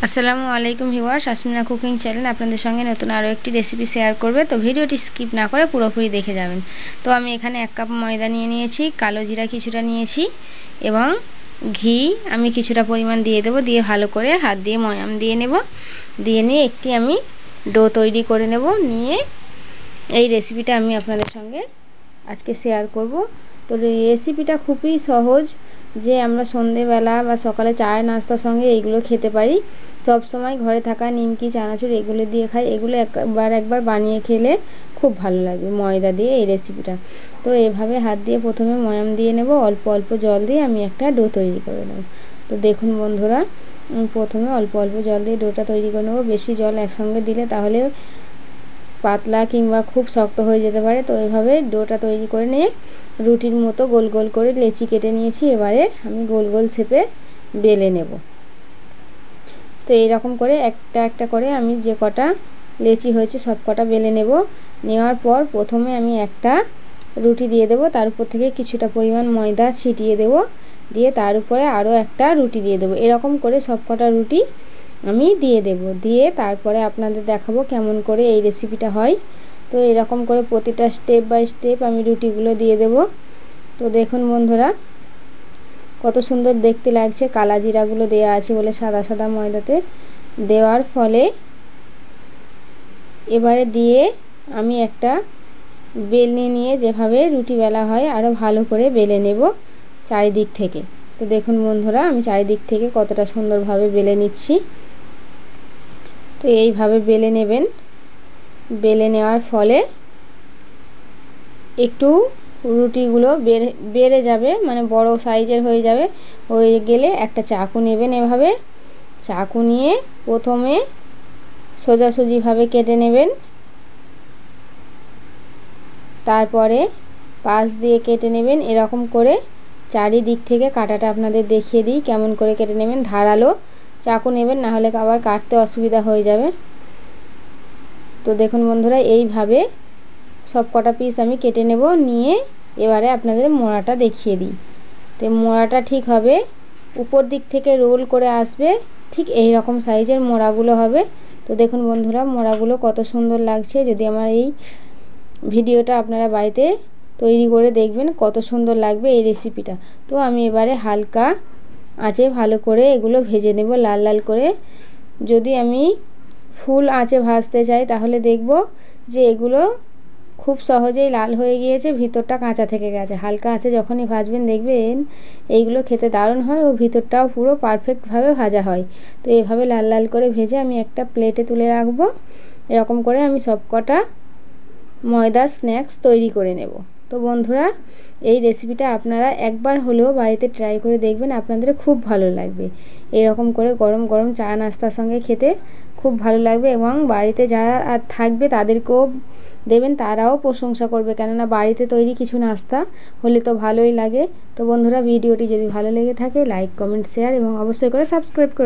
আসসালামু আলাইকুম viewers, Asmina cooking channel আপনাদের সঙ্গে নতুন আরও একটি রেসিপি শেয়ার করবে। তো ভিডিওটি স্কিপ না করে পুরোপুরি দেখে যাবেন। তো আমি এখানে 1 কাপ ময়দা নিয়ে নিয়েছি, কালো জিরা কিছুটা নিয়েছি এবং ঘি আমি কিছুটা পরিমাণ দিয়ে দেবো। দিয়ে ভালো করে হাত দিয়ে ময়াম দিয়ে নেব। দিয়ে নিয়ে একটি আমি ডো তৈরি করে নেব। নিয়ে এই রেসিপিটা আমি আপনাদের সঙ্গে আজকে শেয়ার করব। তো রেসিপিটা খুবই সহজ, যে আমরা সন্ধেবেলা বা সকালে চায়ের নাস্তার সঙ্গে এইগুলো খেতে পারি। সব সময় ঘরে থাকা নিমকি, চানাচুর এগুলো দিয়ে খাই। এগুলো একবার বানিয়ে খেলে খুব ভালো লাগে ময়দা দিয়ে এই রেসিপিটা। তো এভাবে হাত দিয়ে প্রথমে ময়াম দিয়ে নেব, অল্প অল্প জল দিয়ে আমি একটা ডো তৈরি করে নেব। তো দেখুন বন্ধুরা, প্রথমে অল্প অল্প জল দিয়ে ডোটা তৈরি করে নেব। বেশি জল একসঙ্গে দিলে তাহলে পাতলা কিংবা খুব শক্ত হয়ে যেতে পারে। তো এইভাবে ডোটা তৈরি করে নিয়ে রুটির মতো গোল গোল করে লেচি কেটে নিয়েছি। এবারে আমি গোল গোল শেপে বেলে নেব। তো এইরকম করে একটা একটা করে আমি যে কটা লেচি হয়েছে সব কটা বেলে নেব। নেওয়ার পর প্রথমে আমি একটা রুটি দিয়ে দেব, তার উপর থেকে কিছুটা পরিমাণ ময়দা ছিটিয়ে দেব। দিয়ে তার উপরে আরও একটা রুটি দিয়ে দেবো। এরকম করে সব কটা রুটি আমি দিয়ে দেব। দিয়ে তারপরে আপনাদের দেখাবো কেমন করে এই রেসিপিটা হয়। তো এরকম করে প্রতিটা স্টেপ বাই স্টেপ আমি রুটিগুলো দিয়ে দেব। তো দেখুন বন্ধুরা, কত সুন্দর দেখতে লাগছে। কালা জিরাগুলো দেওয়া আছে বলে সাদা সাদা ময়দাতে দেওয়ার ফলে। এবারে দিয়ে আমি একটা বেলনি নিয়ে যেভাবে রুটি বেলা হয় আরও ভালো করে বেলে নেব চারিদিক থেকে। তো দেখুন বন্ধুরা, আমি চারিদিক থেকে কতটা সুন্দরভাবে বেলে নিচ্ছি। তো এইভাবে বেলে নেবেন। বেলে নেওয়ার ফলে একটু রুটিগুলো বেড়ে যাবে, মানে বড় সাইজের হয়ে যাবে। হয়ে গেলে একটা চাকু নেবেন। এভাবে চাকু নিয়ে প্রথমে সোজাসুজিভাবে কেটে নেবেন। তারপরে পাশ দিয়ে কেটে নেবেন। এরকম করে চারিদিক থেকে কাটাটা আপনাদের দেখিয়ে দিই কেমন করে কেটে নেবেন। ধারালো চাকু নেবেন, না হলে আবার কাটতে অসুবিধা হয়ে যাবে। তো দেখুন বন্ধুরা, এইভাবে সব কটা পিস আমি কেটে নেব। নিয়ে এবারে আপনাদের মোড়াটা দেখিয়ে দিই। তো মোড়াটা ঠিক হবে উপর দিক থেকে রোল করে আসবে, ঠিক এই রকম সাইজের মোড়াগুলো হবে। তো দেখুন বন্ধুরা, মোড়াগুলো কত সুন্দর লাগছে। যদি আমার এই ভিডিওটা আপনারা বাড়িতে তৈরি করে দেখবেন, কত সুন্দর লাগবে এই রেসিপিটা। তো আমি এবারে হালকা আঁচে ভালো করে এগুলো ভেজে নেব লাল লাল করে। যদি আমি ফুল আঁচে ভাজতে চাই তাহলে দেখব যে এগুলো খুব সহজেই লাল হয়ে গিয়েছে, ভিতরটা কাঁচা থেকে গেছে। হালকা আঁচে যখনই ভাজবেন দেখবেন এইগুলো খেতে দারুণ হয় ও ভিতরটাও পুরো পারফেক্টভাবে ভাজা হয়। তো এইভাবে লাল লাল করে ভেজে আমি একটা প্লেটে তুলে রাখবো। এরকম করে আমি সব কটা ময়দার স্ন্যাক্স তৈরি করে নেব। তো বন্ধুরা, এই রেসিপিটা আপনারা একবার হলেও বাড়িতে ট্রাই করে দেখবেন, আপনাদের খুব ভালো লাগবে। এরকম করে গরম গরম চা নাস্তার সঙ্গে খেতে খুব ভালো লাগবে এবং বাড়িতে যারা আর থাকবে তাদেরকেও দেবেন, তারাও প্রশংসা করবে। কেননা বাড়িতে তৈরি কিছু নাস্তা হলে তো ভালোই লাগে। তো বন্ধুরা, ভিডিওটি যদি ভালো লেগে থাকে লাইক, কমেন্ট, শেয়ার এবং অবশ্যই করে সাবস্ক্রাইব করে